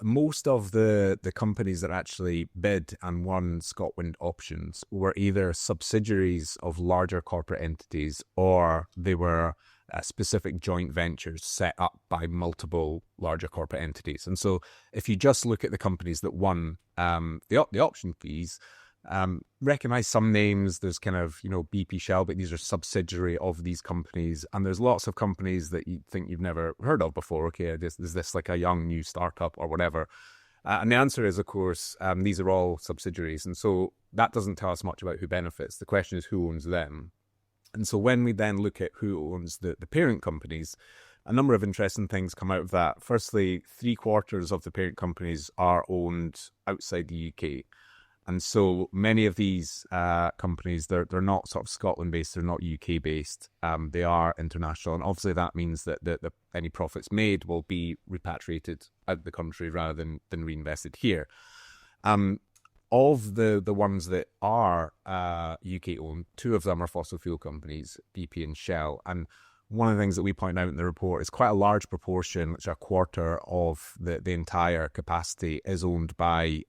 most of the companies that actually bid and won ScotWind options were either subsidiaries of larger corporate entities, or they were specific joint ventures set up by multiple larger corporate entities. And so if you just look at the companies that won the option fees, recognize some names. There's kind of, BP, Shell, but these are subsidiary of these companies. And there's lots of companies that you think you've never heard of before. Okay, is this like a young new startup or whatever? And the answer is, of course, these are all subsidiaries. And so that doesn't tell us much about who benefits. The question is who owns them. And so when we then look at who owns the parent companies, a number of interesting things come out of that. Firstly, 3/4 of the parent companies are owned outside the UK. And so many of these companies, they're not sort of Scotland-based, they're not UK-based, they are international. And obviously that means that any profits made will be repatriated out of the country rather than reinvested here. Of the ones that are UK-owned, 2 of them are fossil fuel companies, BP and Shell. And one of the things that we point out in the report is quite a large proportion, which 1/4 of the entire capacity is owned by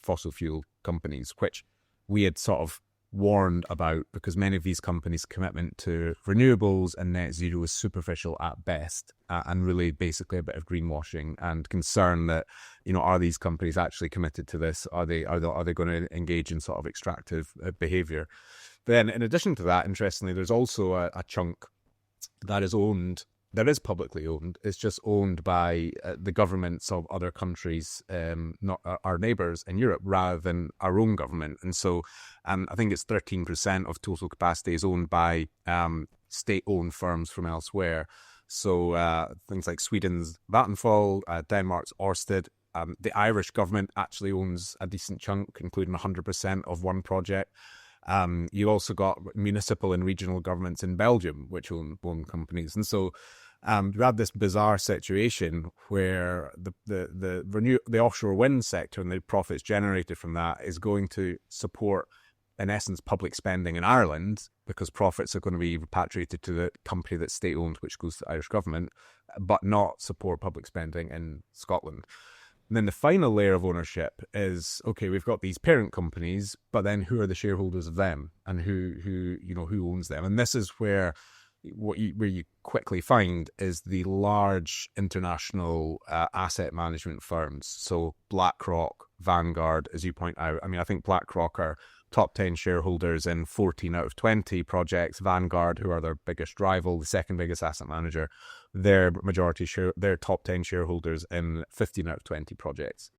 fossil fuel companies, which we had sort of warned about because many of these companies' commitment to renewables and net zero is superficial at best, and really basically a bit of greenwashing, and concern that, are these companies actually committed to this? Are they going to engage in sort of extractive behavior? Then in addition to that, interestingly, there's also a chunk that is publicly owned. It's just owned by the governments of other countries, not our neighbours in Europe, rather than our own government. And so I think it's 13% of total capacity is owned by state-owned firms from elsewhere. So things like Sweden's Vattenfall, Denmark's Ørsted. The Irish government actually owns a decent chunk, including 100% of one project. You also got municipal and regional governments in Belgium, which own companies. And so we have this bizarre situation where the offshore wind sector and the profits generated from that is going to support, in essence, public spending in Ireland, because profits are going to be repatriated to the company that's state-owned, which goes to the Irish government, but not support public spending in Scotland. And then the final layer of ownership is, okay, we've got these parent companies, but then who are the shareholders of them, and who owns them? And this is where you quickly find is the large international asset management firms. So BlackRock, Vanguard, as you point out. I mean, I think BlackRock are top 10 shareholders in 14 out of 20 projects. Vanguard, who are their biggest rival, the second biggest asset manager, their top 10 shareholders in 15 out of 20 projects.